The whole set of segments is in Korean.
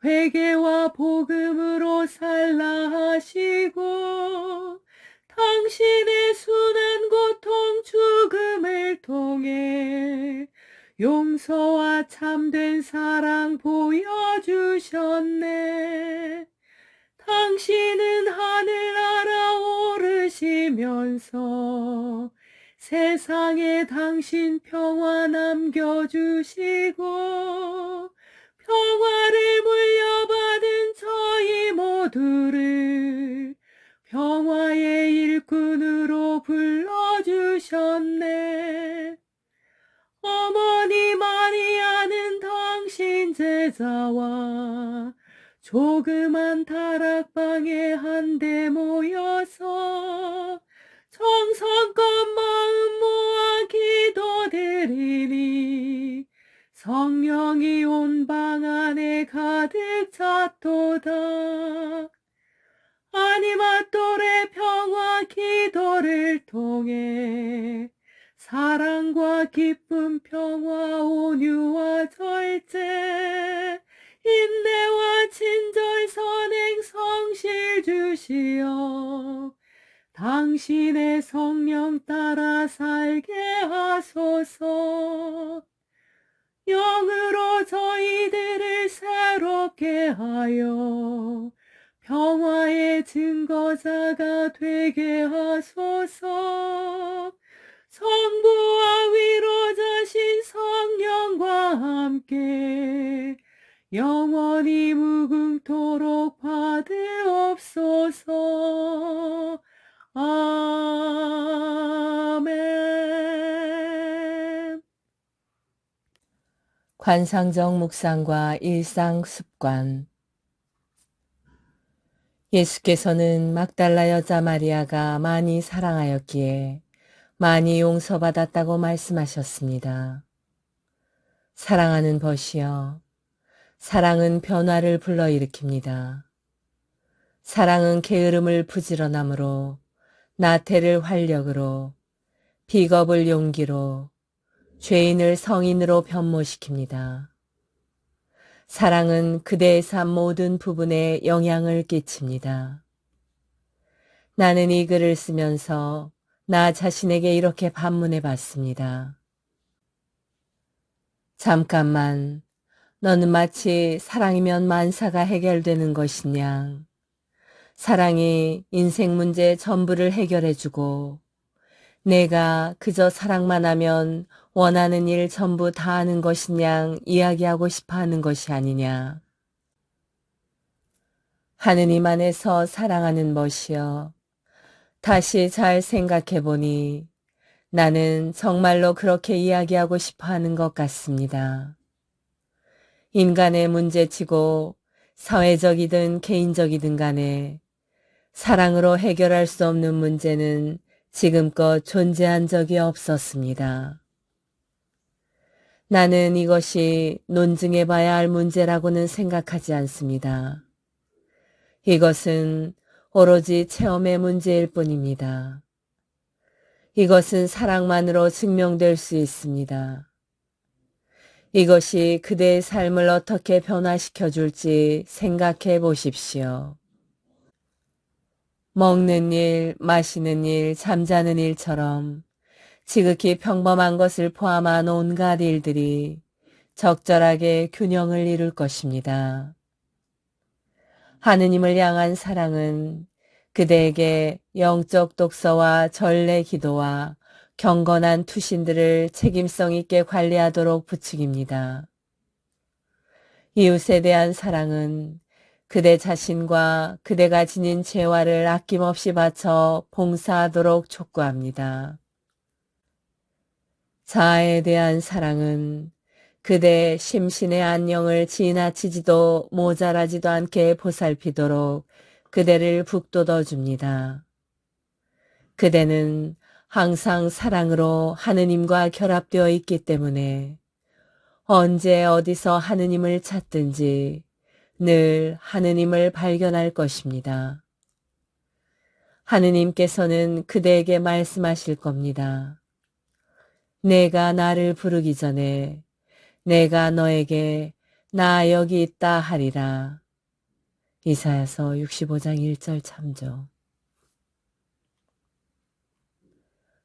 회개와 복음으로 살라 하시고 당신의 순한 고통 죽음을 통해 용서와 참된 사랑 보여주셨네. 당신은 하늘 알아오르시면서 세상에 당신 평화 남겨주시고 평화를 물려받은 저희 모두를 평화의 일꾼으로 불러주셨네. 어머니 마리아는 당신 제자와 조그만 다락방에 한데 모여서 정성껏 마음 모아 기도드리니 성령이 온 방 안에 가득 찼도다. 아니마토의 평화 기도를 통해 사랑과 기쁨, 평화, 온유와 절제, 인내와 친절, 선행, 성실 주시어 당신의 성령 따라 살게 하소서. 영으로 저희들을 새롭게 하여 평화의 증거자가 되게 하소서. 성부와 위로자신 성령과 함께 영원히 무궁토록 받으옵소서. 아멘. 관상적 묵상과 일상 습관. 예수께서는 막달라 여자 마리아가 많이 사랑하였기에 많이 용서받았다고 말씀하셨습니다. 사랑하는 벗이여, 사랑은 변화를 불러일으킵니다. 사랑은 게으름을 부지런함으로, 나태를 활력으로, 비겁을 용기로, 죄인을 성인으로 변모시킵니다. 사랑은 그대의 삶 모든 부분에 영향을 끼칩니다. 나는 이 글을 쓰면서 나 자신에게 이렇게 반문해 봤습니다. 잠깐만, 너는 마치 사랑이면 만사가 해결되는 것이냐. 사랑이 인생 문제 전부를 해결해주고 내가 그저 사랑만 하면 원하는 일 전부 다 하는 것이냐 이야기하고 싶어 하는 것이 아니냐. 하느님 안에서 사랑하는 것이여, 다시 잘 생각해 보니 나는 정말로 그렇게 이야기하고 싶어 하는 것 같습니다. 인간의 문제치고 사회적이든 개인적이든 간에 사랑으로 해결할 수 없는 문제는 지금껏 존재한 적이 없었습니다. 나는 이것이 논증해 봐야 할 문제라고는 생각하지 않습니다. 이것은 오로지 체험의 문제일 뿐입니다. 이것은 사랑만으로 증명될 수 있습니다. 이것이 그대의 삶을 어떻게 변화시켜 줄지 생각해 보십시오. 먹는 일, 마시는 일, 잠자는 일처럼 지극히 평범한 것을 포함한 온갖 일들이 적절하게 균형을 이룰 것입니다. 하느님을 향한 사랑은 그대에게 영적 독서와 전례 기도와 경건한 투신들을 책임성 있게 관리하도록 부추깁니다. 이웃에 대한 사랑은 그대 자신과 그대가 지닌 재화를 아낌없이 바쳐 봉사하도록 촉구합니다. 자아에 대한 사랑은 그대의 심신의 안녕을 지나치지도 모자라지도 않게 보살피도록 그대를 북돋워 줍니다. 그대는 항상 사랑으로 하느님과 결합되어 있기 때문에 언제 어디서 하느님을 찾든지 늘 하느님을 발견할 것입니다. 하느님께서는 그대에게 말씀하실 겁니다. 내가 나를 부르기 전에 내가 너에게 나 여기 있다 하리라. 이사야서 65장 1절 참조.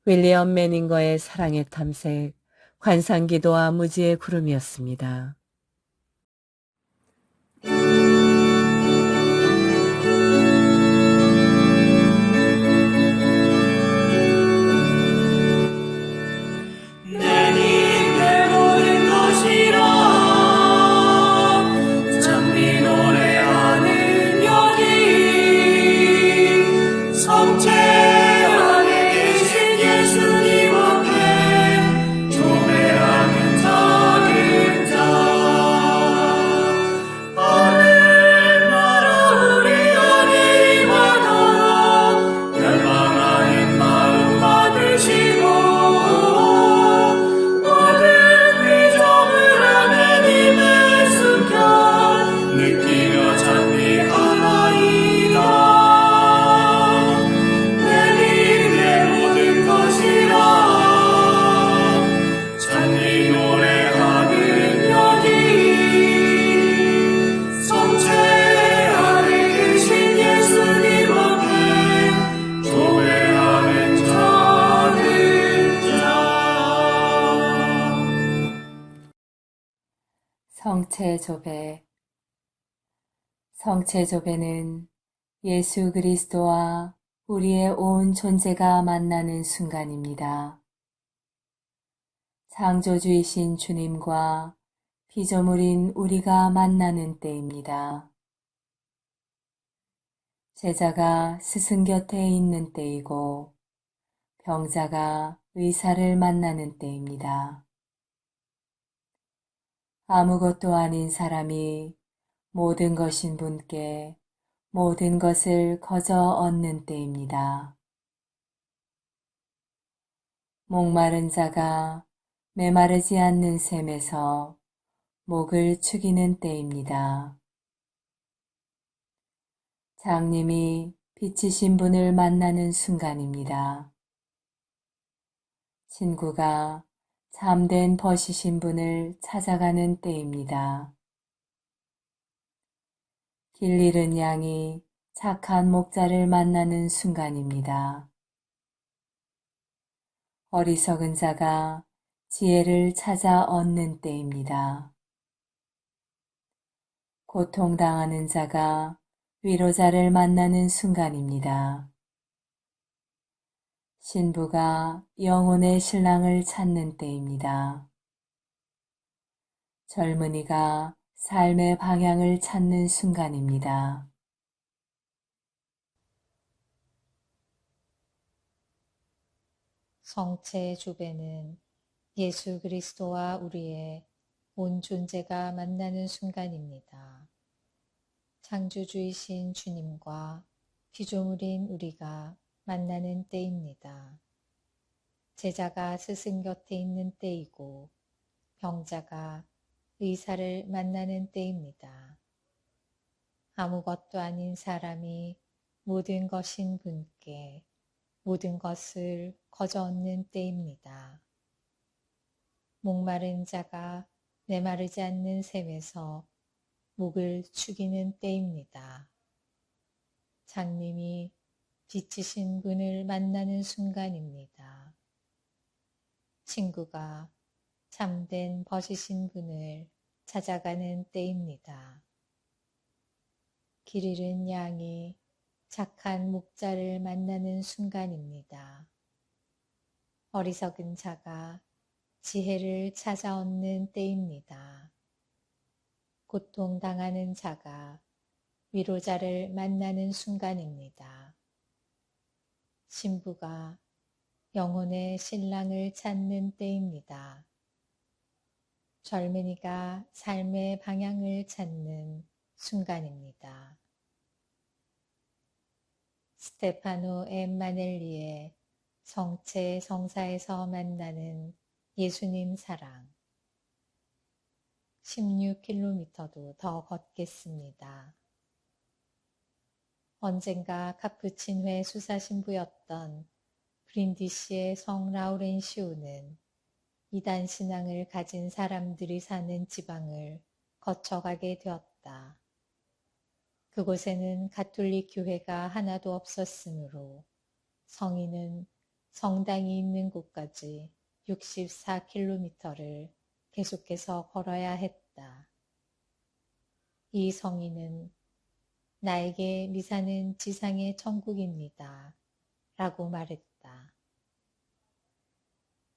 윌리엄 매닝거의 사랑의 탐색, 환상기도와 무지의 구름이었습니다. 내님 내 모든 것이라 찬미 노래하는 여기 성체 안에 계신 예수님 앞에 조배하는 작은 자 하늘 나라 우리 안에 임하도록 열망하는 마음 받으시고 모든 의정을 하나님의 숨겨 느끼며 찬미하나이다. 내님 내 모든 것이라 찬미 노래하는 여기 성체 안에 계신 예수님 앞에 조배하는 작은 자. 성체조배. 성체조배는 예수 그리스도와 우리의 온 존재가 만나는 순간입니다. 창조주이신 주님과 피조물인 우리가 만나는 때입니다. 제자가 스승 곁에 있는 때이고 병자가 의사를 만나는 때입니다. 아무것도 아닌 사람이 모든 것인 분께 모든 것을 거저 얻는 때입니다. 목마른 자가 메마르지 않는 샘에서 목을 축이는 때입니다. 장님이 빛이신 분을 만나는 순간입니다. 친구가 참된 벗이신 분을 찾아가는 때입니다. 길 잃은 양이 착한 목자를 만나는 순간입니다. 어리석은 자가 지혜를 찾아 얻는 때입니다. 고통당하는 자가 위로자를 만나는 순간입니다. 신부가 영혼의 신랑을 찾는 때입니다. 젊은이가 삶의 방향을 찾는 순간입니다. 성체 주배는 예수 그리스도와 우리의 온 존재가 만나는 순간입니다. 창조주이신 주님과 피조물인 우리가 만나는 때입니다. 제자가 스승 곁에 있는 때이고 병자가 의사를 만나는 때입니다. 아무것도 아닌 사람이 모든 것인 분께 모든 것을 거저 얻는 때입니다. 목마른 자가 메마르지 않는 샘에서 목을 축이는 때입니다. 장님이 빛이신 분을 만나는 순간입니다. 친구가 참된 벗이신 분을 찾아가는 때입니다. 길 잃은 양이 착한 목자를 만나는 순간입니다. 어리석은 자가 지혜를 찾아 얻는 때입니다. 고통당하는 자가 위로자를 만나는 순간입니다. 신부가 영혼의 신랑을 찾는 때입니다. 젊은이가 삶의 방향을 찾는 순간입니다. 스테파노 엠마넬리의 성체 성사에서 만나는 예수님 사랑. 16km도 더 걷겠습니다. 언젠가 카푸친회 수사신부였던 브린디시의 성 라우렌시오는 이단 신앙을 가진 사람들이 사는 지방을 거쳐가게 되었다. 그곳에는 가톨릭 교회가 하나도 없었으므로 성인은 성당이 있는 곳까지 64km를 계속해서 걸어야 했다. 이 성인은 나에게 미사는 지상의 천국입니다. 라고 말했다.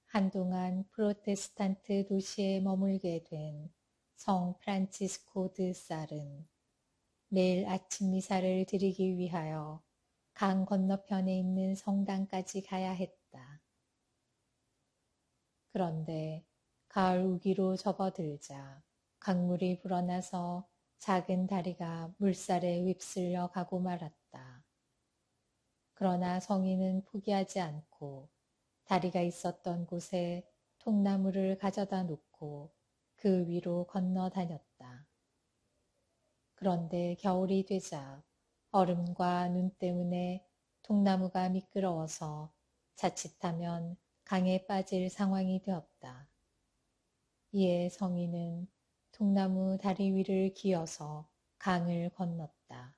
한동안 프로테스탄트 도시에 머물게 된 성 프란치스코 드 살은 매일 아침 미사를 드리기 위하여 강 건너편에 있는 성당까지 가야 했다. 그런데 가을 우기로 접어들자 강물이 불어나서 작은 다리가 물살에 휩쓸려 가고 말았다. 그러나 성인은 포기하지 않고 다리가 있었던 곳에 통나무를 가져다 놓고 그 위로 건너 다녔다. 그런데 겨울이 되자 얼음과 눈 때문에 통나무가 미끄러워서 자칫하면 강에 빠질 상황이 되었다. 이에 성인은 통나무 다리 위를 기어서 강을 건넜다.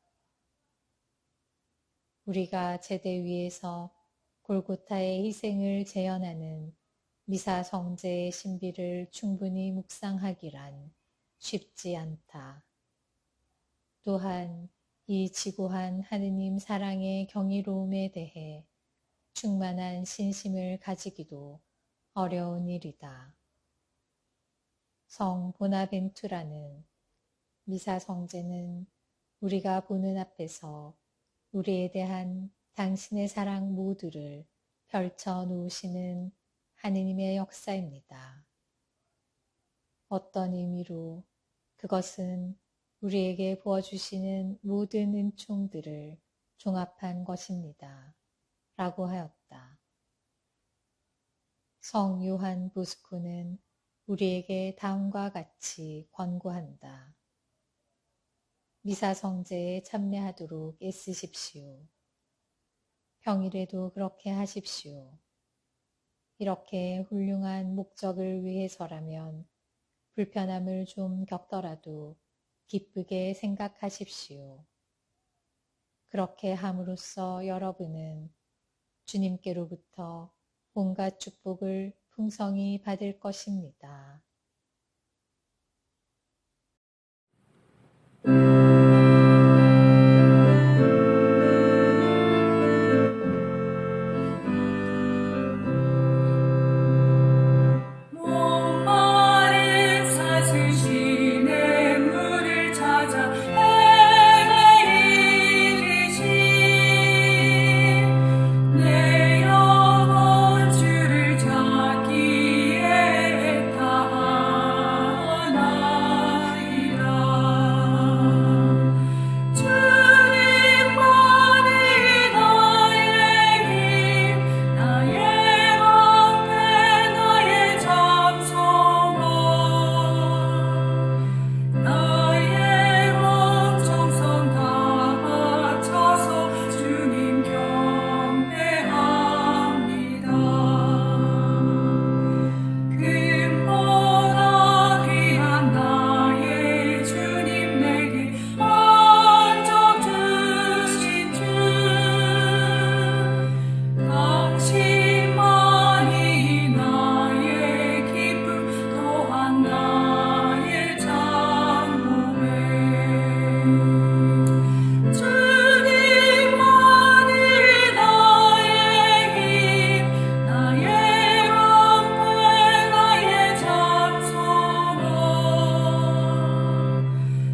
우리가 제대 위에서 골고타의 희생을 재현하는 미사 성제의 신비를 충분히 묵상하기란 쉽지 않다. 또한 이 지고한 하느님 사랑의 경이로움에 대해 충만한 신심을 가지기도 어려운 일이다. 성 보나벤투라는 미사 성제는 우리가 보는 앞에서 우리에 대한 당신의 사랑 모두를 펼쳐 놓으시는 하느님의 역사입니다. 어떤 의미로 그것은 우리에게 부어주시는 모든 은총들을 종합한 것입니다. 라고 하였다. 성 요한 보스코는 우리에게 다음과 같이 권고한다. 미사 성제에 참여하도록 애쓰십시오. 평일에도 그렇게 하십시오. 이렇게 훌륭한 목적을 위해서라면 불편함을 좀 겪더라도 기쁘게 생각하십시오. 그렇게 함으로써 여러분은 주님께로부터 온갖 축복을 풍성히 받을 것입니다. 목마른 사슬시내 물을 찾아 헤매이듯이 내 영혼 주를 찾기에 애타하나이다. 주님만이 나의 힘, 나의 방패, 나의 잠소망, 나의 온 정성 다 바쳐서 주님 경배합니다. 금보다 귀한 나의 주님 내게 안정 주신 주, 당신만이 나의 기쁨 또한 나의 장목에 주님만이 나의 힘, 나의 방패, 나의 잠소망,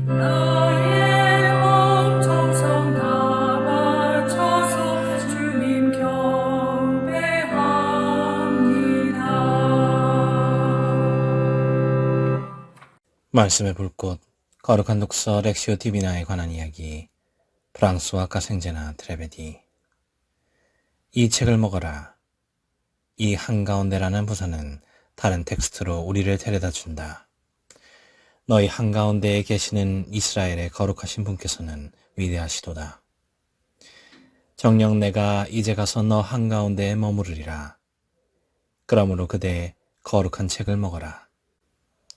나의 온 정성 다 바쳐서 주님 경배합니다. 말씀의 불꽃, 거룩한 독서 렉시오 디비나에 관한 이야기, 프랑스와 가생제나 트레베디. 이 책을 먹어라. 이 한가운데라는 부사는 다른 텍스트로 우리를 데려다 준다. 너희 한가운데에 계시는 이스라엘의 거룩하신 분께서는 위대하시도다. 정녕 내가 이제 가서 너 한가운데에 머무르리라. 그러므로 그대 거룩한 책을 먹어라.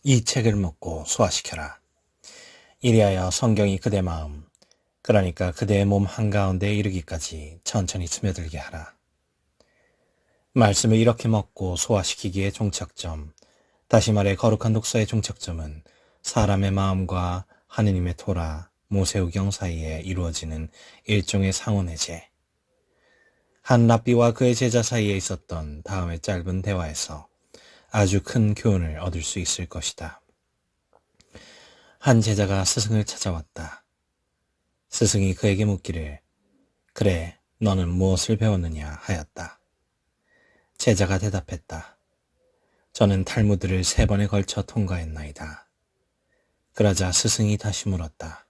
이 책을 먹고 소화시켜라. 이리하여 성경이 그대 마음, 그러니까 그대의 몸 한가운데에 이르기까지 천천히 스며들게 하라. 말씀을 이렇게 먹고 소화시키기의 종착점, 다시 말해 거룩한 독서의 종착점은 사람의 마음과 하느님의 토라, 모세우경 사이에 이루어지는 일종의 상호내제. 한 랍비와 그의 제자 사이에 있었던 다음의 짧은 대화에서 아주 큰 교훈을 얻을 수 있을 것이다. 한 제자가 스승을 찾아왔다. 스승이 그에게 묻기를 그래, 너는 무엇을 배웠느냐 하였다. 제자가 대답했다. 저는 탈무드를 3번에 걸쳐 통과했나이다. 그러자 스승이 다시 물었다.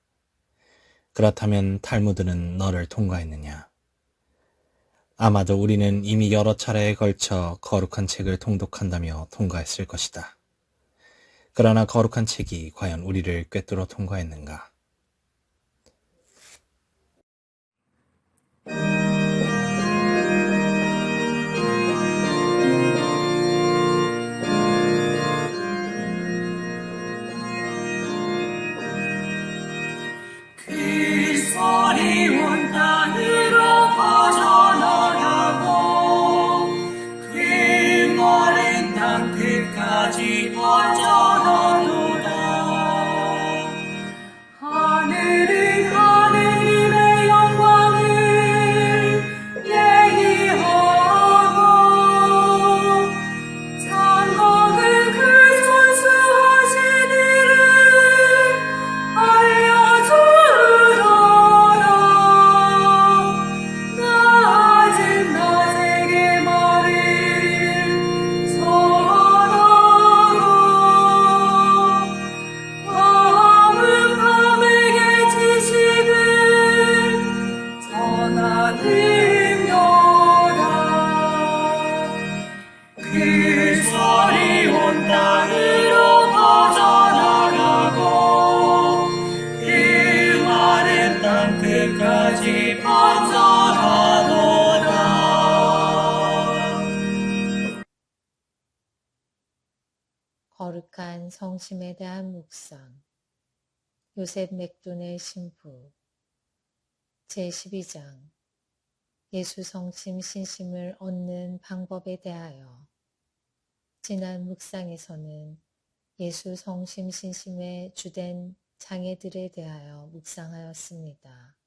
그렇다면 탈무드는 너를 통과했느냐? 아마도 우리는 이미 여러 차례에 걸쳐 거룩한 책을 통독한다며 통과했을 것이다. 그러나 거룩한 책이 과연 우리를 꿰뚫어 통과했는가? 그 소리 온 땅으로 퍼져나가고 그 마른 땅 끝까지 퍼져나도다. 하늘은 하느님의 영광을 얘기하고 장막을 그 손수하신 일을 알려주더라. 낮은 낮에게 말을 전하고 밤은 밤에게 지식을 전하느냐라. 그 소리 온 땅으로 퍼져나가고 그 마른 땅 끝까지 퍼져나도다. 거룩한 성심에 대한 묵상. 요셉 맥둔의 신부. 제12장. 예수 성심 신심을 얻는 방법에 대하여. 지난 묵상에서는 예수 성심 신심의 주된 장애들에 대하여 묵상하였습니다.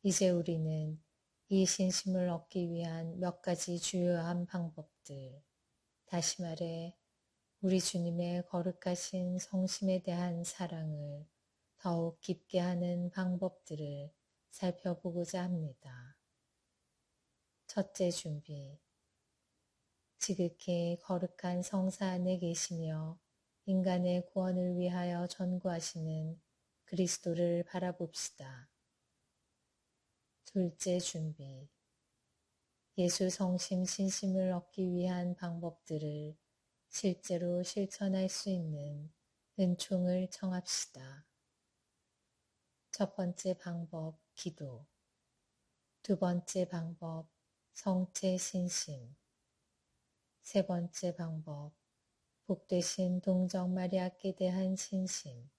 이제 우리는 이 신심을 얻기 위한 몇 가지 주요한 방법들, 다시 말해 우리 주님의 거룩하신 성심에 대한 사랑을 더욱 깊게 하는 방법들을 살펴보고자 합니다. 첫째 준비. 지극히 거룩한 성사 안에 계시며 인간의 구원을 위하여 전구하시는 그리스도를 바라봅시다. 둘째 준비. 예수 성심 신심을 얻기 위한 방법들을 실제로 실천할 수 있는 은총을 청합시다. 첫 번째 방법, 기도. 두 번째 방법, 성체 신심. 세 번째 방법, 복되신 동정 마리아께 대한 신심.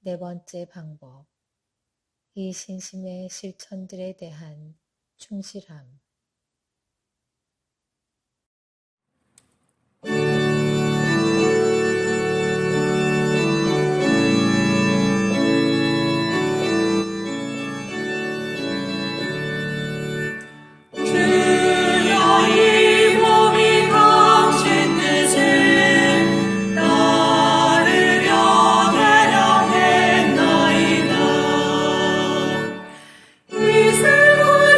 네 번째 방법, 이 신심의 실천들에 대한 충실함. 주여 이 몸이 당신 뜻을 따르려 대령했나이다. 이 슬픔을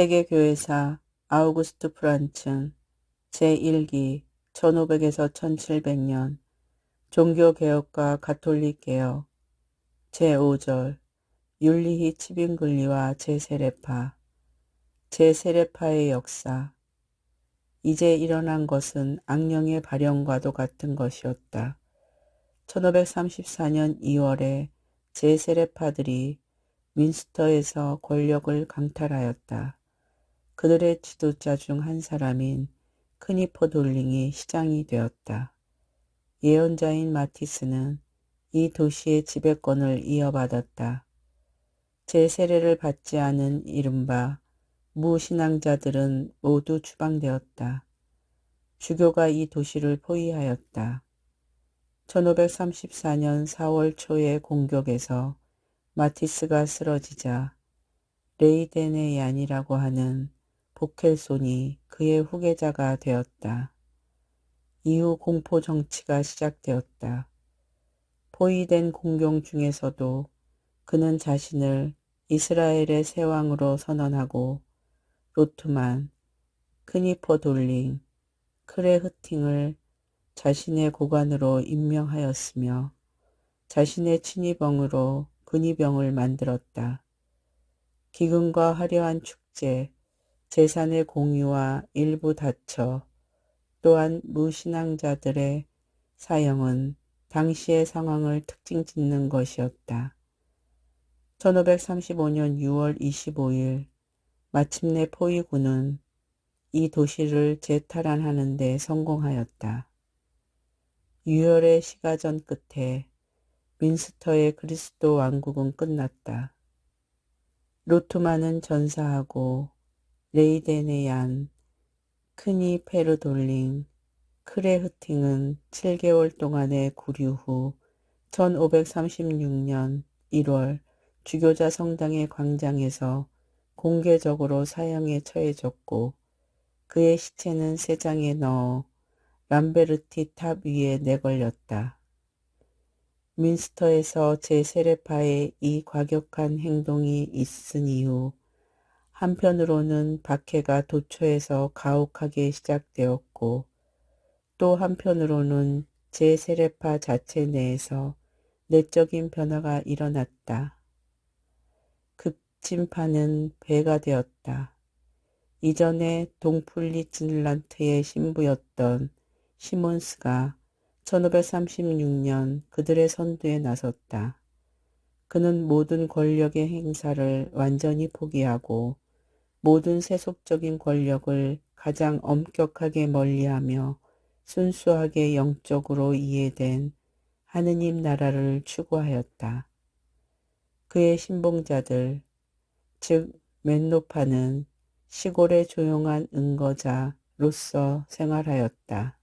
세계교회사 아우구스트 프란츠 제1기 1500에서 1700년 종교개혁과 가톨릭개혁 제5절 율리히 치빙글리와 제세례파 제세례파의 역사 이제 일어난 것은 악령의 발현과도 같은 것이었다. 1534년 2월에 제세례파들이 민스터에서 권력을 강탈하였다. 그들의 지도자 중 한 사람인 크니퍼 돌링이 시장이 되었다. 예언자인 마티스는 이 도시의 지배권을 이어받았다. 제세례를 받지 않은 이른바 무신앙자들은 모두 추방되었다. 주교가 이 도시를 포위하였다. 1534년 4월 초의 공격에서 마티스가 쓰러지자 레이데네얀이라고 하는 보켈손이 그의 후계자가 되었다. 이후 공포 정치가 시작되었다. 포위된 공경 중에서도 그는 자신을 이스라엘의 새 왕으로 선언하고 로트만, 크니퍼 돌링, 크레흐팅을 자신의 고관으로 임명하였으며 자신의 친위병으로 근위병을 만들었다. 기근과 화려한 축제, 재산의 공유와 일부 다처, 또한 무신앙자들의 사형은 당시의 상황을 특징 짓는 것이었다. 1535년 6월 25일 마침내 포위군은 이 도시를 재탈환하는 데 성공하였다. 유혈의 시가전 끝에 민스터의 그리스도 왕국은 끝났다. 로트만은 전사하고 레이데네얀, 크니페르돌링, 크레흐팅은 7개월 동안의 구류 후 1536년 1월 주교자 성당의 광장에서 공개적으로 사형에 처해졌고 그의 시체는 새장에 넣어 람베르티 탑 위에 내걸렸다. 민스터에서 제세례파의 이 과격한 행동이 있은 이후 한편으로는 박해가 도처에서 가혹하게 시작되었고 또 한편으로는 제세례파 자체 내에서 내적인 변화가 일어났다. 급진파는 배가 되었다. 이전에 동플리츠란트의 신부였던 시몬스가 1536년 그들의 선두에 나섰다. 그는 모든 권력의 행사를 완전히 포기하고 모든 세속적인 권력을 가장 엄격하게 멀리하며 순수하게 영적으로 이해된 하느님 나라를 추구하였다. 그의 신봉자들, 즉 맨노파는 시골의 조용한 은거자로서 생활하였다.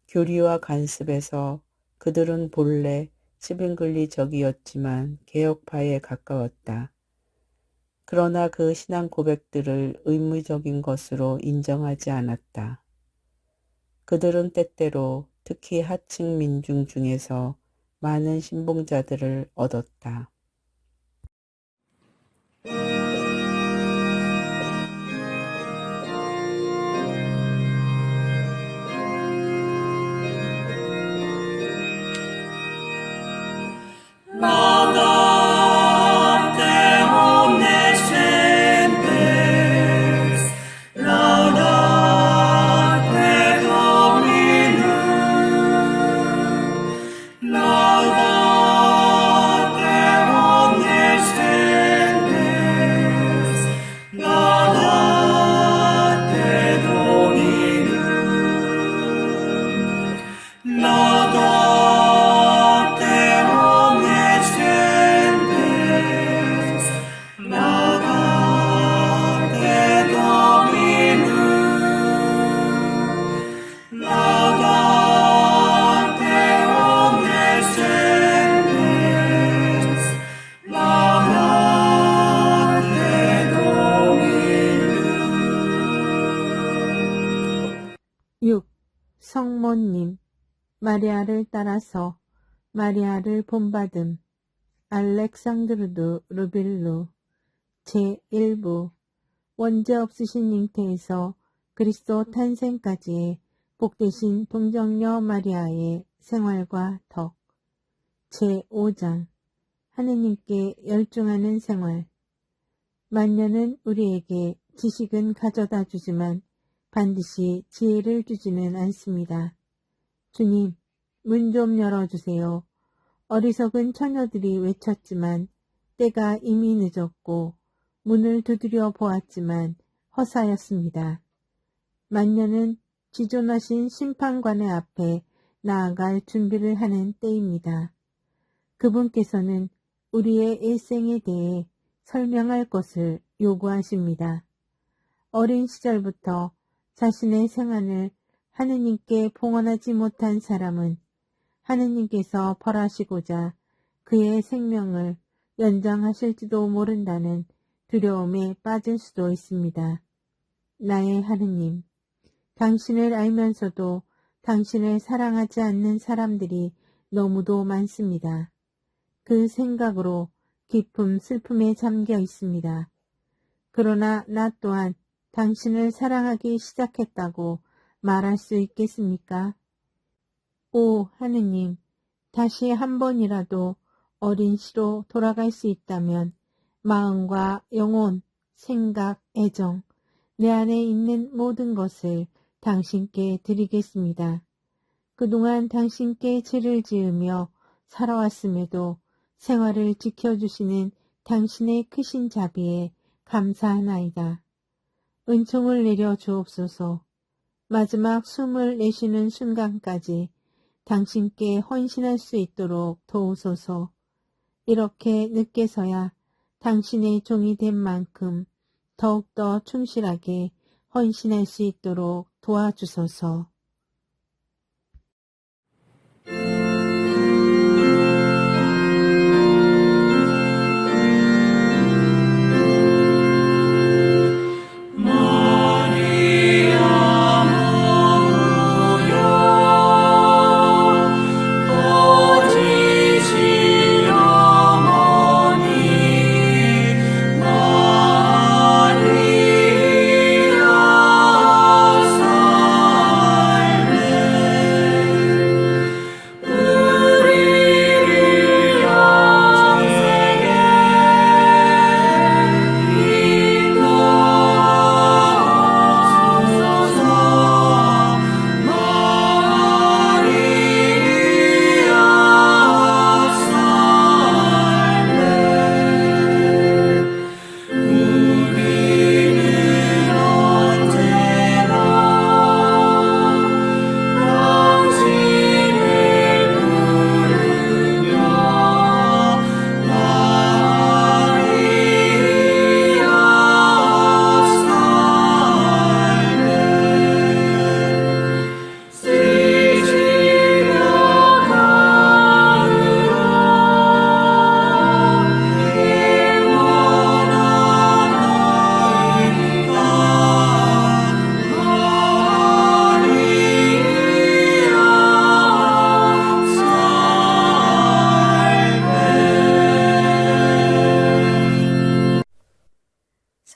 교리와 간습에서 그들은 본래 치빙글리적이었지만 개혁파에 가까웠다. 그러나 그 신앙 고백들을 의무적인 것으로 인정하지 않았다. 그들은 때때로 특히 하층 민중 중에서 많은 신봉자들을 얻었다. Laudate omnescentes, laudate Dominum, laudate omnescentes, laudate Dominum, laudate omnescentes, laudate Dominum, laudate omnescentes, laudate Dominum. 6. 성모님 마리아를 따라서 마리아를 본받음 알렉산드르드 루빌루 제1부 원죄 없으신 잉태에서 그리스도 탄생까지의 복되신 동정녀 마리아의 생활과 덕. 제5장 하느님께 열중하는 생활. 만년은 우리에게 지식은 가져다 주지만 반드시 지혜를 주지는 않습니다. 주님, 문 좀 열어주세요. 어리석은 처녀들이 외쳤지만 때가 이미 늦었고 문을 두드려 보았지만 허사였습니다. 만년은 지존하신 심판관의 앞에 나아갈 준비를 하는 때입니다. 그분께서는 우리의 일생에 대해 설명할 것을 요구하십니다. 어린 시절부터 자신의 생안을 하느님께 봉헌하지 못한 사람은 하느님께서 벌하시고자 그의 생명을 연장하실지도 모른다는 두려움에 빠질 수도 있습니다. 나의 하느님, 당신을 알면서도 당신을 사랑하지 않는 사람들이 너무도 많습니다. 그 생각으로 깊은 슬픔에 잠겨 있습니다. 그러나 나 또한 당신을 사랑하기 시작했다고 말할 수 있겠습니까? 오 하느님, 다시 한 번이라도 어린 시로 돌아갈 수 있다면 마음과 영혼, 생각, 애정, 내 안에 있는 모든 것을 당신께 드리겠습니다. 그동안 당신께 죄를 지으며 살아왔음에도 생활을 지켜주시는 당신의 크신 자비에 감사하나이다. 은총을 내려 주옵소서. 마지막 숨을 내쉬는 순간까지 당신께 헌신할 수 있도록 도우소서. 이렇게 늦게서야 당신의 종이 된 만큼 더욱더 충실하게 헌신할 수 있도록 도와주소서.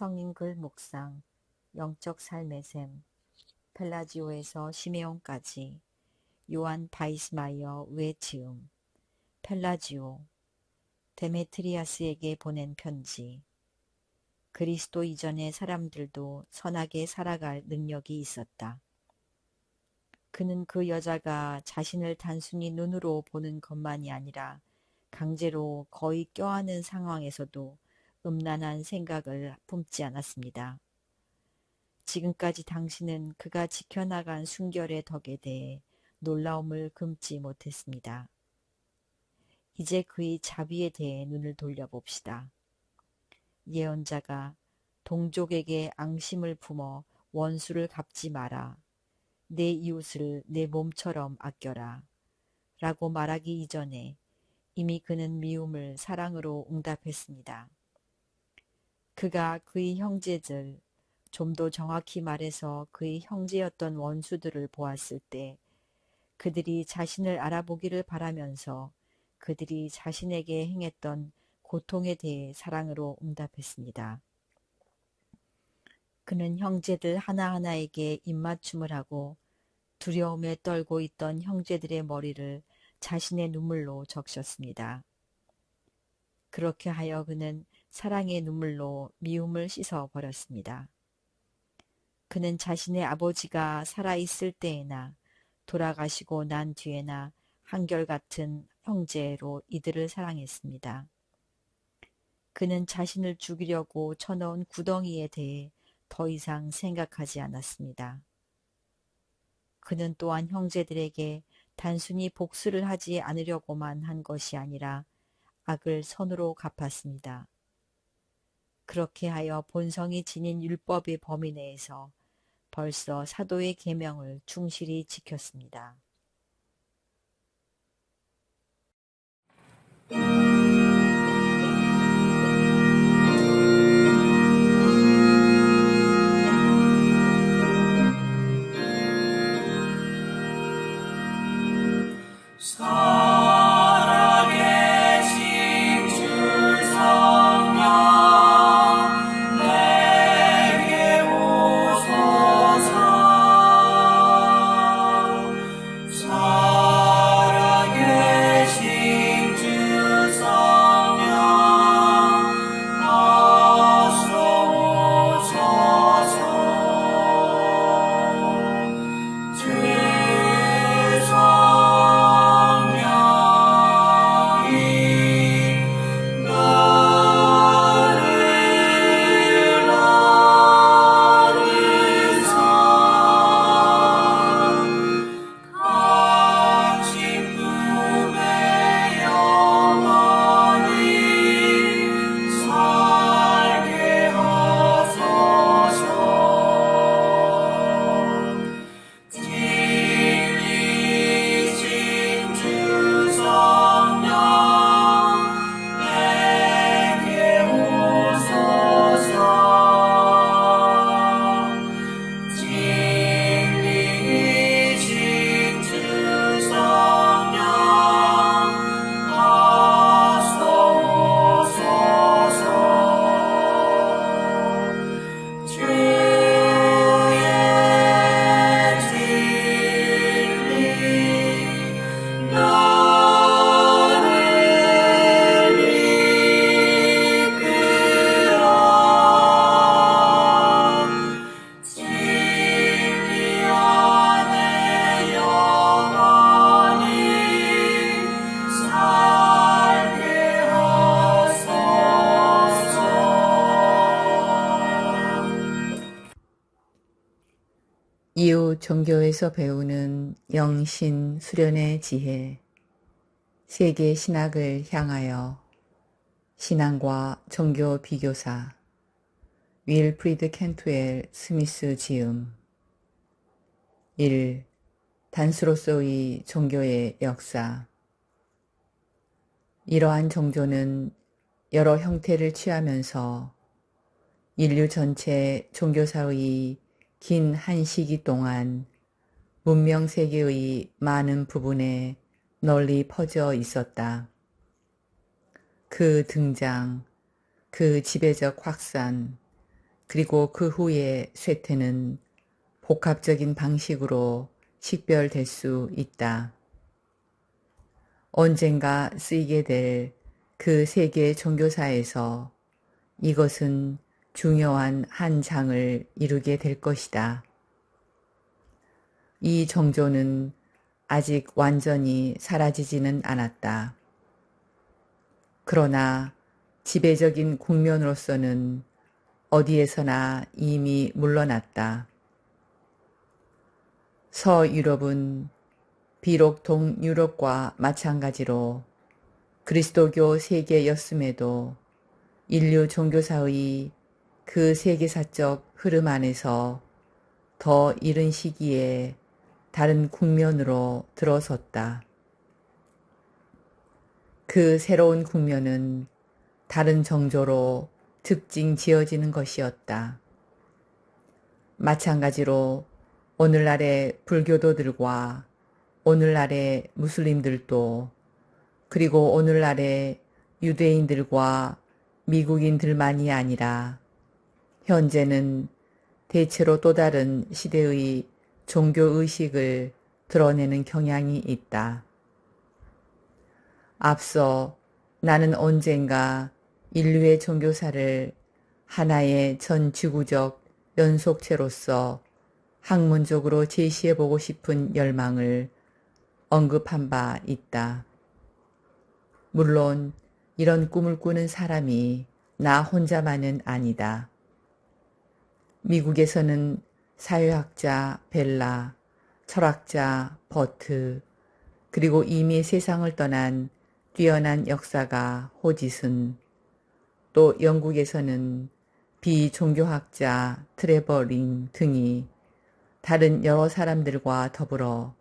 성인글 묵상, 영적 삶의 샘, 펠라지오에서 시메온까지, 요한 바이스마이어 외치음, 펠라지오, 데메트리아스에게 보낸 편지. 그리스도 이전의 사람들도 선하게 살아갈 능력이 있었다. 그는 그 여자가 자신을 단순히 눈으로 보는 것만이 아니라 강제로 거의 껴안은 상황에서도 음란한 생각을 품지 않았습니다. 지금까지 당신은 그가 지켜나간 순결의 덕에 대해 놀라움을 금치 못했습니다. 이제 그의 자비에 대해 눈을 돌려봅시다. 예언자가 동족에게 앙심을 품어 원수를 갚지 마라. 내 이웃을 내 몸처럼 아껴라. 라고 말하기 이전에 이미 그는 미움을 사랑으로 응답했습니다. 그가 그의 형제들, 좀 더 정확히 말해서 그의 형제였던 원수들을 보았을 때 그들이 자신을 알아보기를 바라면서 그들이 자신에게 행했던 고통에 대해 사랑으로 응답했습니다. 그는 형제들 하나하나에게 입맞춤을 하고 두려움에 떨고 있던 형제들의 머리를 자신의 눈물로 적셨습니다. 그렇게 하여 그는 사랑의 눈물로 미움을 씻어 버렸습니다. 그는 자신의 아버지가 살아있을 때에나 돌아가시고 난 뒤에나 한결같은 형제로 이들을 사랑했습니다. 그는 자신을 죽이려고 쳐넣은 구덩이에 대해 더 이상 생각하지 않았습니다. 그는 또한 형제들에게 단순히 복수를 하지 않으려고만 한 것이 아니라 악을 선으로 갚았습니다. 그렇게 하여 본성이 지닌 율법의 범위 내에서 벌써 사도의 계명을 충실히 지켰습니다. 살아계신 주 성령 내게 오소서. 살아계신 주 성령 어서 오소서. 주 성령이 나를 나르사 각 기쁨의 영원히 살게 하소서. 진리신 주 성령 내게 오소서. 진리신 주 성령 어서 오소서. 주의 진리 나를 이끌어 진리 안에 영원히 살게 하소서. 이후 종교에서 배우는 영신 수련의 지혜, 세계 신학을 향하여 신앙과 종교 비교사, 윌프리드 켄트웰 스미스 지음. 1. 단수로서의 종교의 역사. 이러한 종교는 여러 형태를 취하면서 인류 전체 종교사의 긴 한 시기 동안 문명 세계의 많은 부분에 널리 퍼져 있었다. 그 등장, 그 지배적 확산, 그리고 그 후의 쇠퇴는 복합적인 방식으로 식별될 수 있다. 언젠가 쓰이게 될 그 세계 종교사에서 이것은 중요한 한 장을 이루게 될 것이다. 이 종교는 아직 완전히 사라지지는 않았다. 그러나 지배적인 국면으로서는 어디에서나 이미 물러났다. 서유럽은 비록 동유럽과 마찬가지로 그리스도교 세계였음에도 인류 종교사의 그 세계사적 흐름 안에서 더 이른 시기에 다른 국면으로 들어섰다. 그 새로운 국면은 다른 정조로 특징 지어지는 것이었다. 마찬가지로 오늘날의 불교도들과 오늘날의 무슬림들도 그리고 오늘날의 유대인들과 미국인들만이 아니라 현재는 대체로 또 다른 시대의 종교의식을 드러내는 경향이 있다. 앞서 나는 언젠가 인류의 종교사를 하나의 전 지구적 연속체로서 학문적으로 제시해보고 싶은 열망을 언급한 바 있다. 물론 이런 꿈을 꾸는 사람이 나 혼자만은 아니다. 미국에서는 사회학자 벨라, 철학자 버트, 그리고 이미 세상을 떠난 뛰어난 역사가 호지슨, 또 영국에서는 비종교학자 트레버 링 등이 다른 여러 사람들과 더불어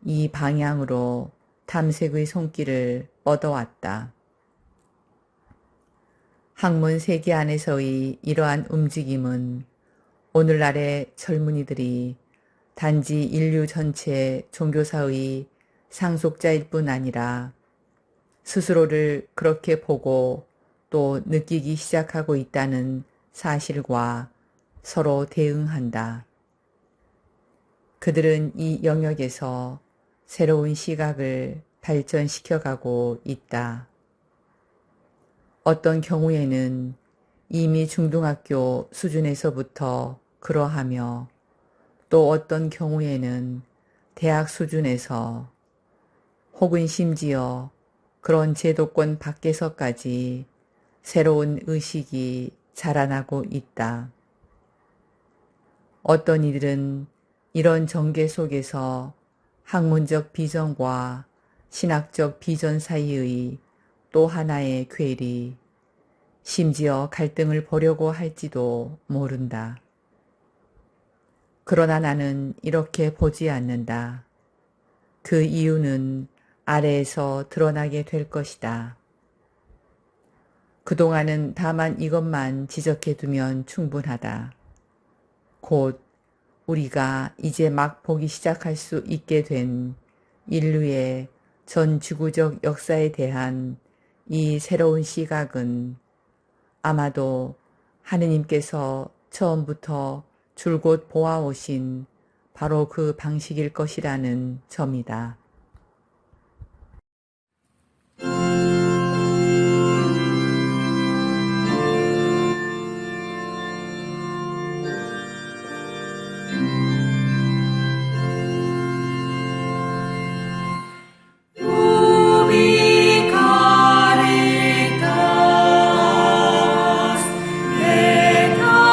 이 방향으로 탐색의 손길을 뻗어왔다. 학문 세계 안에서의 이러한 움직임은 오늘날의 젊은이들이 단지 인류 전체 종교사의 상속자일 뿐 아니라 스스로를 그렇게 보고 또 느끼기 시작하고 있다는 사실과 서로 대응한다. 그들은 이 영역에서 새로운 시각을 발전시켜가고 있다. 어떤 경우에는 이미 중등학교 수준에서부터 그러하며 또 어떤 경우에는 대학 수준에서 혹은 심지어 그런 제도권 밖에서까지 새로운 의식이 자라나고 있다. 어떤 이들은 이런 전개 속에서 학문적 비전과 신학적 비전 사이의 또 하나의 괴리, 심지어 갈등을 보려고 할지도 모른다. 그러나 나는 이렇게 보지 않는다. 그 이유는 아래에서 드러나게 될 것이다. 그동안은 다만 이것만 지적해두면 충분하다. 곧 우리가 이제 막 보기 시작할 수 있게 된 인류의 전 지구적 역사에 대한 이 새로운 시각은 아마도 하느님께서 처음부터 줄곧 보아오신 바로 그 방식일 것이라는 점이다. Ubi caritas et amor,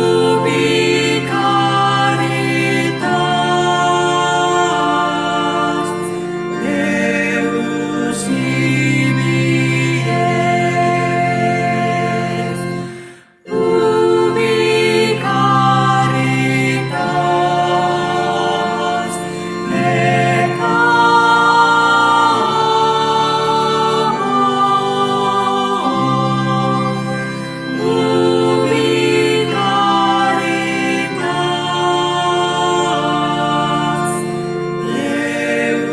ubi caritas Deus ibi est. Ubi caritas et amor, ubi caritas Deus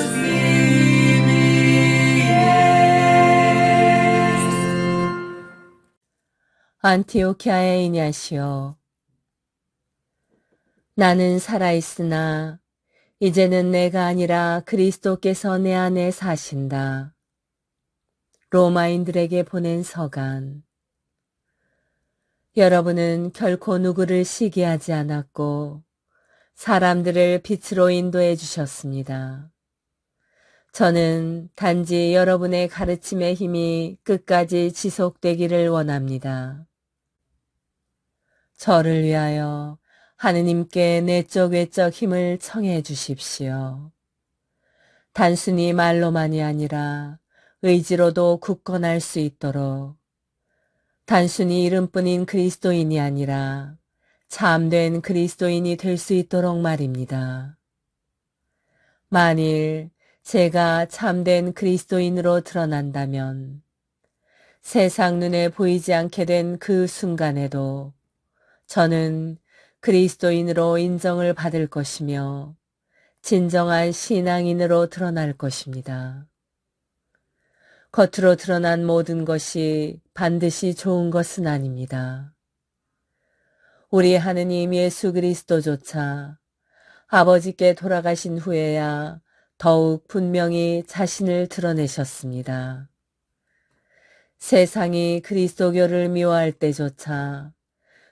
ibi est. 안티오키아의 이냐시오. 나는 살아있으나 이제는 내가 아니라 그리스도께서 내 안에 사신다. 로마인들에게 보낸 서간. 여러분은 결코 누구를 시기하지 않았고 사람들을 빛으로 인도해 주셨습니다. 저는 단지 여러분의 가르침의 힘이 끝까지 지속되기를 원합니다. 저를 위하여 하느님께 내적 외적 힘을 청해 주십시오. 단순히 말로만이 아니라 의지로도 굳건할 수 있도록, 단순히 이름뿐인 그리스도인이 아니라 참된 그리스도인이 될 수 있도록 말입니다. 만일 제가 참된 그리스도인으로 드러난다면 세상 눈에 보이지 않게 된 그 순간에도 저는 그리스도인으로 인정을 받을 것이며 진정한 신앙인으로 드러날 것입니다. 겉으로 드러난 모든 것이 반드시 좋은 것은 아닙니다. 우리 하느님 예수 그리스도조차 아버지께 돌아가신 후에야 더욱 분명히 자신을 드러내셨습니다. 세상이 그리스도교를 미워할 때조차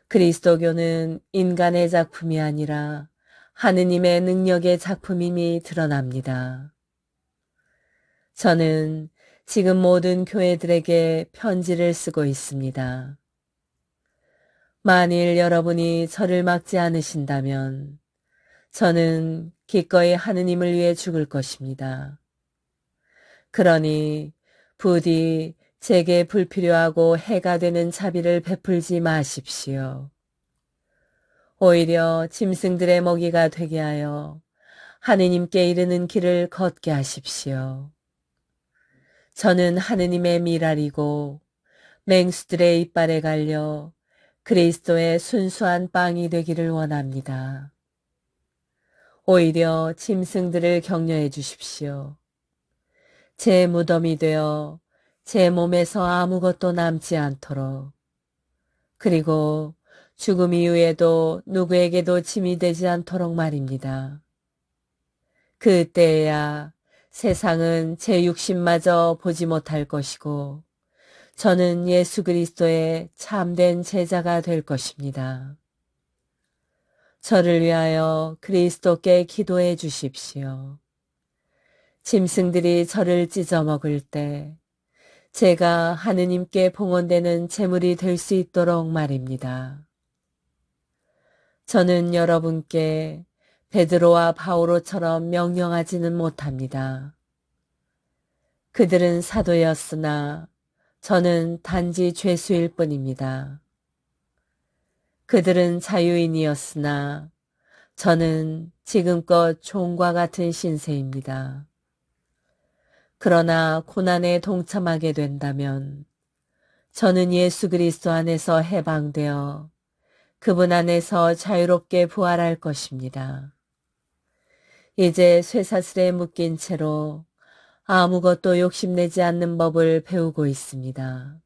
그리스도교는 인간의 작품이 아니라 하느님의 능력의 작품임이 드러납니다. 저는 지금 모든 교회들에게 편지를 쓰고 있습니다. 만일 여러분이 저를 막지 않으신다면 저는 기꺼이 하느님을 위해 죽을 것입니다. 그러니 부디 제게 불필요하고 해가 되는 자비를 베풀지 마십시오. 오히려 짐승들의 먹이가 되게 하여 하느님께 이르는 길을 걷게 하십시오. 저는 하느님의 미랄이고 맹수들의 이빨에 갈려 그리스도의 순수한 빵이 되기를 원합니다. 오히려 짐승들을 격려해 주십시오. 제 무덤이 되어 제 몸에서 아무것도 남지 않도록, 그리고 죽음 이후에도 누구에게도 짐이 되지 않도록 말입니다. 그때야 세상은 제 육신마저 보지 못할 것이고 저는 예수 그리스도의 참된 제자가 될 것입니다. 저를 위하여 그리스도께 기도해 주십시오. 짐승들이 저를 찢어먹을 때 제가 하느님께 봉헌되는 제물이 될 수 있도록 말입니다. 저는 여러분께 베드로와 바오로처럼 명령하지는 못합니다. 그들은 사도였으나 저는 단지 죄수일 뿐입니다. 그들은 자유인이었으나 저는 지금껏 종과 같은 신세입니다. 그러나 고난에 동참하게 된다면 저는 예수 그리스도 안에서 해방되어 그분 안에서 자유롭게 부활할 것입니다. 이제 쇠사슬에 묶인 채로 아무것도 욕심내지 않는 법을 배우고 있습니다.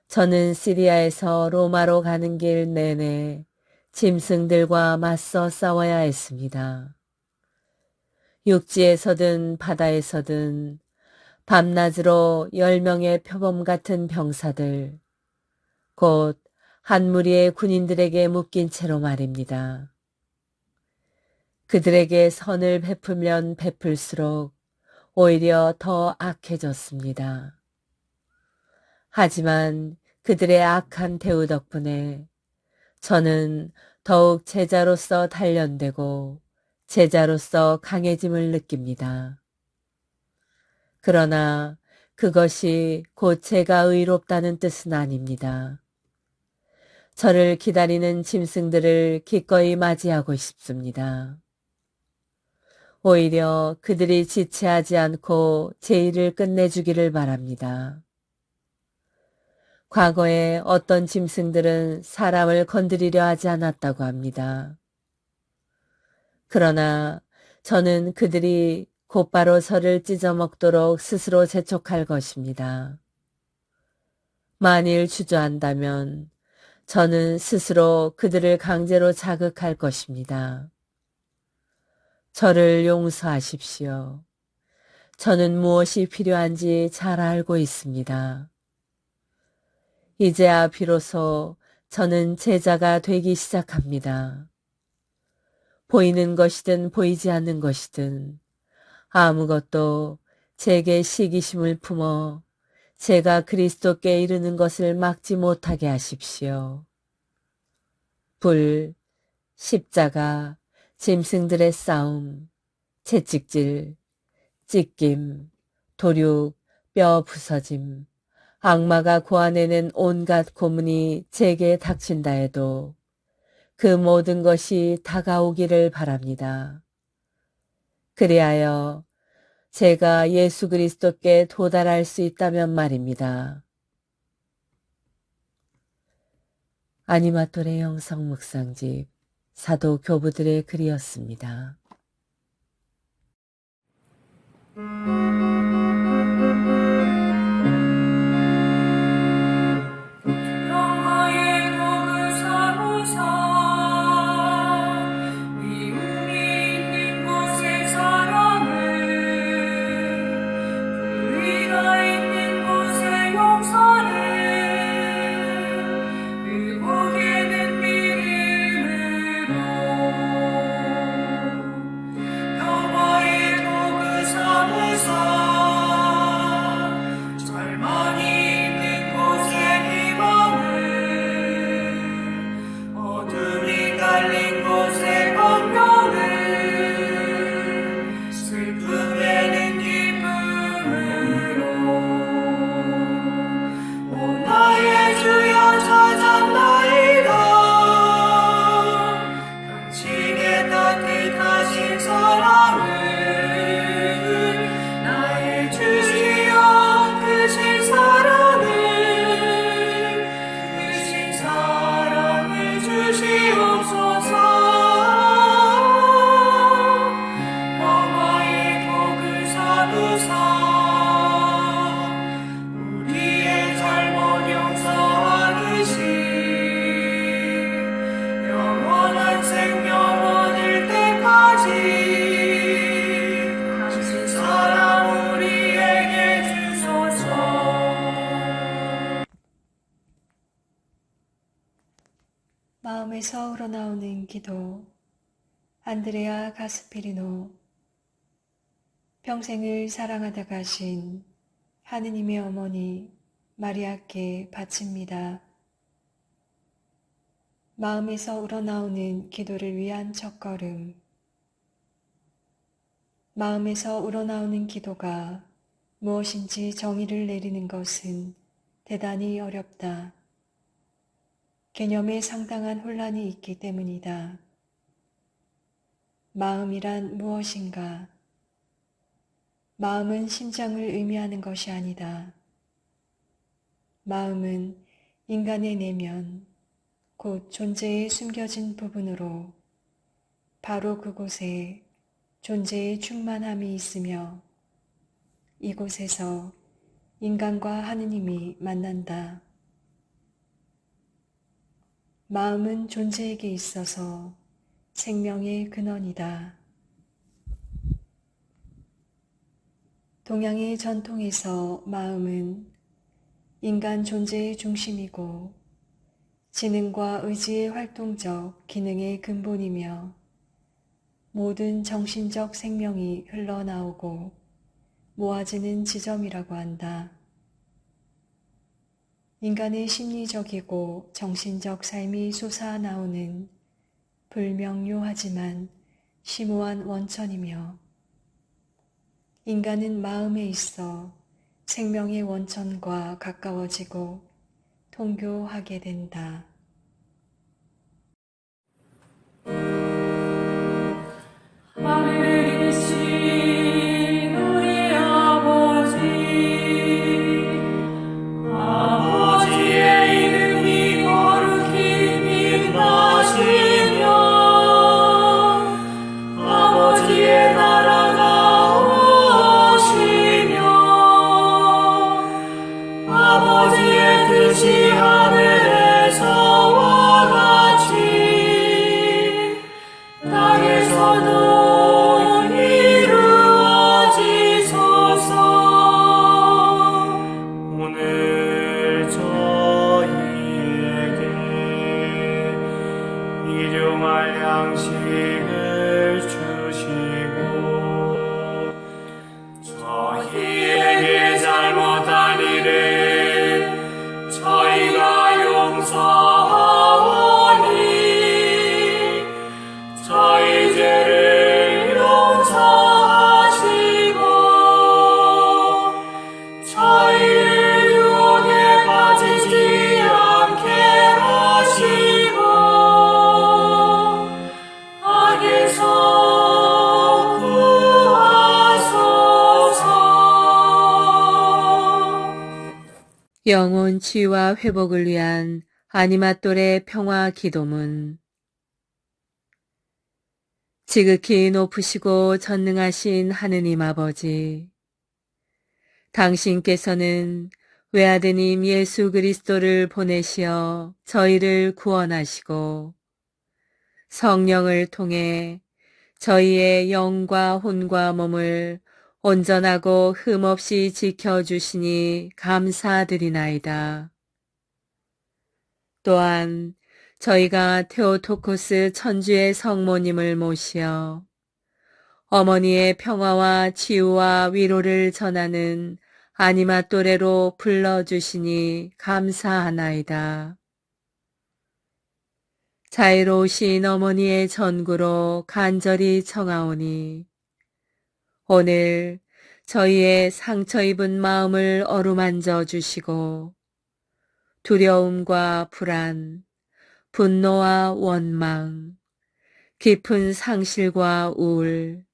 저는 시리아에서 로마로 가는 길 내내 짐승들과 맞서 싸워야 했습니다. 육지에서든 바다에서든 밤낮으로 10명의 표범 같은 병사들, 곧 한 무리의 군인들에게 묶인 채로 말입니다. 그들에게 선을 베풀면 베풀수록 오히려 더 악해졌습니다. 하지만 그들의 악한 대우 덕분에 저는 더욱 제자로서 단련되고 제자로서 강해짐을 느낍니다. 그러나 그것이 곧 제가 의롭다는 뜻은 아닙니다. 저를 기다리는 짐승들을 기꺼이 맞이하고 싶습니다. 오히려 그들이 지체하지 않고 제 일을 끝내주기를 바랍니다. 과거에 어떤 짐승들은 사람을 건드리려 하지 않았다고 합니다. 그러나 저는 그들이 곧바로 저를 찢어먹도록 스스로 재촉할 것입니다. 만일 주저한다면 저는 스스로 그들을 강제로 자극할 것입니다. 저를 용서하십시오. 저는 무엇이 필요한지 잘 알고 있습니다. 이제야 비로소 저는 제자가 되기 시작합니다. 보이는 것이든 보이지 않는 것이든 아무것도 제게 시기심을 품어 제가 그리스도께 이르는 것을 막지 못하게 하십시오. 불, 십자가, 짐승들의 싸움, 채찍질, 찢김, 도륙, 뼈 부서짐, 악마가 고아내는 온갖 고문이 제게 닥친다 해도 그 모든 것이 다가오기를 바랍니다. 그리하여 제가 예수 그리스도께 도달할 수 있다면 말입니다. 아니마토레 영성 묵상집 사도 교부들의 글이었습니다. 마음에서 우러나오는 기도. 안드레아 가스페리노. 평생을 사랑하다 가신 하느님의 어머니 마리아께 바칩니다. 마음에서 우러나오는 기도를 위한 첫걸음. 마음에서 우러나오는 기도가 무엇인지 정의를 내리는 것은 대단히 어렵다. 개념에 상당한 혼란이 있기 때문이다. 마음이란 무엇인가? 마음은 심장을 의미하는 것이 아니다. 마음은 인간의 내면, 곧 존재의 숨겨진 부분으로 바로 그곳에 존재의 충만함이 있으며 이곳에서 인간과 하느님이 만난다. 마음은 존재에게 있어서 생명의 근원이다. 동양의 전통에서 마음은 인간 존재의 중심이고 지능과 의지의 활동적 기능의 근본이며 모든 정신적 생명이 흘러나오고 모아지는 지점이라고 한다. 인간의 심리적이고 정신적 삶이 솟아나오는 불명료하지만 심오한 원천이며 인간은 마음에 있어 생명의 원천과 가까워지고 통교하게 된다. 하늘에 계신 우리 아버지, 아버지의 이름이 거룩히 빛나시며 아버지의 나라가 오시며 아버지의 뜻이 하늘에서와 같이 땅에서도 오늘 저희에게 일용할 양식을 주시고 저희에게 잘못한 일을 저희가 용서하오니 저희 죄를 용서하시고 저희를 유혹에 빠지지 않게 하시고 악에서 구하소서. 영혼 치유와 회복을 위한 아니마똘의 평화 기도문. 지극히 높으시고 전능하신 하느님 아버지, 당신께서는 외아드님 예수 그리스도를 보내시어 저희를 구원하시고 성령을 통해 저희의 영과 혼과 몸을 온전하고 흠없이 지켜주시니 감사드리나이다. 또한 저희가 테오토코스 천주의 성모님을 모시어 어머니의 평화와 치유와 위로를 전하는 아니마토레로 불러주시니 감사하나이다. 자애로우신 어머니의 전구로 간절히 청하오니 오늘 저희의 상처 입은 마음을 어루만져 주시고 두려움과 불안, 분노와 원망, 깊은 상실과 우울,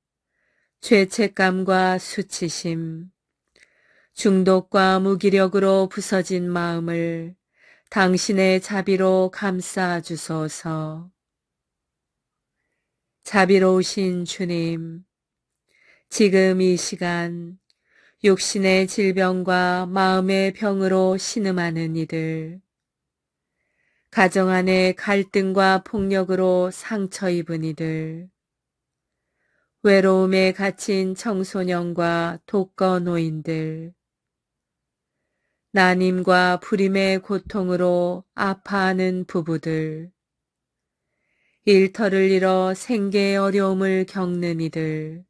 죄책감과 수치심, 중독과 무기력으로 부서진 마음을 당신의 자비로 감싸 주소서. 자비로우신 주님, 지금 이 시간 육신의 질병과 마음의 병으로 신음하는 이들, 가정 안의 갈등과 폭력으로 상처 입은 이들, 외로움에 갇힌 청소년과 독거 노인들, 난임과 불임의 고통으로 아파하는 부부들, 일터를 잃어 생계의 어려움을 겪는 이들,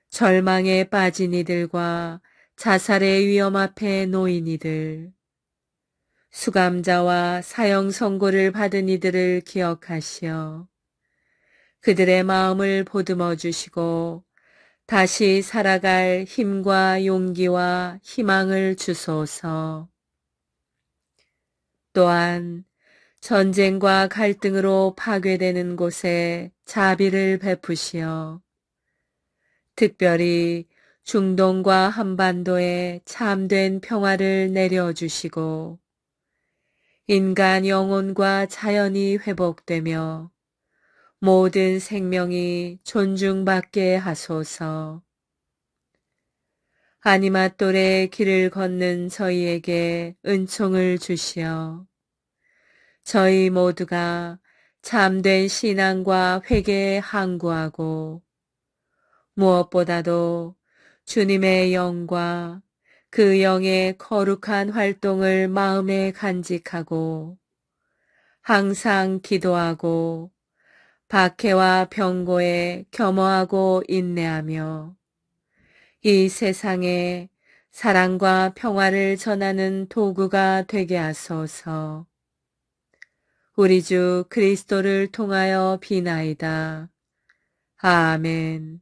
절망에 빠진 이들과 자살의 위험 앞에 놓인 이들, 수감자와 사형 선고를 받은 이들을 기억하시어 그들의 마음을 보듬어 주시고 다시 살아갈 힘과 용기와 희망을 주소서. 또한 전쟁과 갈등으로 파괴되는 곳에 자비를 베푸시어 특별히 중동과 한반도에 참된 평화를 내려주시고 인간 영혼과 자연이 회복되며 모든 생명이 존중받게 하소서. 아니맛돌의 길을 걷는 저희에게 은총을 주시어 저희 모두가 참된 신앙과 회개에 항구하고 무엇보다도 주님의 영과 그 영의 거룩한 활동을 마음에 간직하고 항상 기도하고 박해와 병고에 겸허하고 인내하며 이 세상에 사랑과 평화를 전하는 도구가 되게 하소서. 우리 주 그리스도를 통하여 비나이다. 아멘.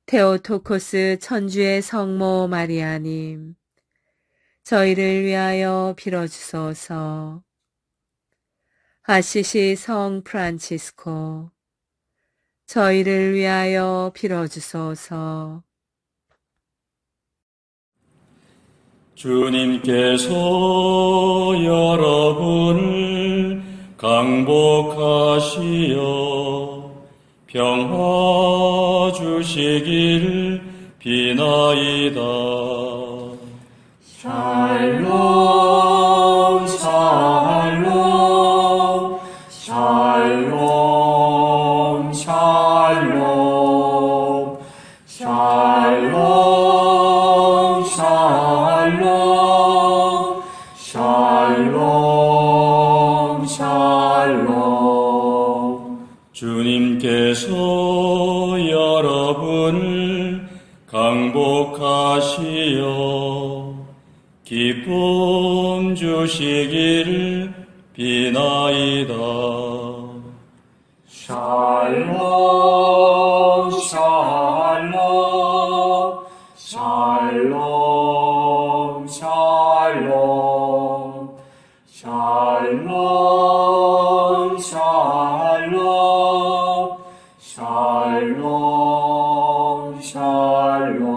테오토코스 천주의 성모 마리아님, 저희를 위하여 빌어주소서. 아시시 성 프란치스코, 저희를 위하여 빌어주소서. 주님께서 여러분을 강복하시어 평화 주시기를 비나이다. 샬롬 샬롬 샬롬 샬롬 샬롬 샬롬 샬롬 샬롬. 주님께서 여러분을 강복하시어 기쁨 주시기를 비나이다. 샬롬 샬롬 샬롬 샬롬 샬롬 샬롬 샬롬 샬롬.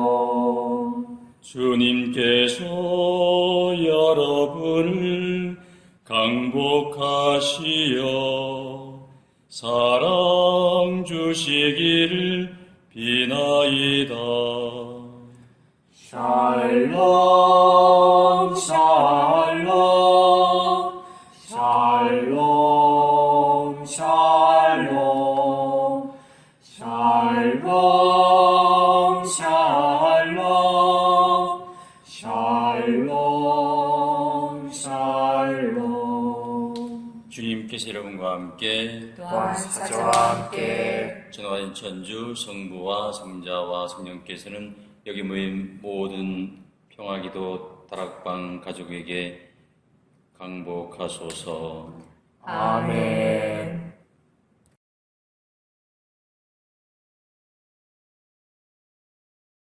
주님께서 여러분을 강복하시어 사랑 주시기를 비나이다. 샬롬 샬롬 샬롬 샬롬 샬롬 샬롬 샬롬 샬롬. 주님께서 여러분과 함께 또한 사자와 함께 전화된 천주 성부와 성자와 성령께서는 여기 모인 모든 평화기도 다락방 가족에게 강복하소서. 아멘.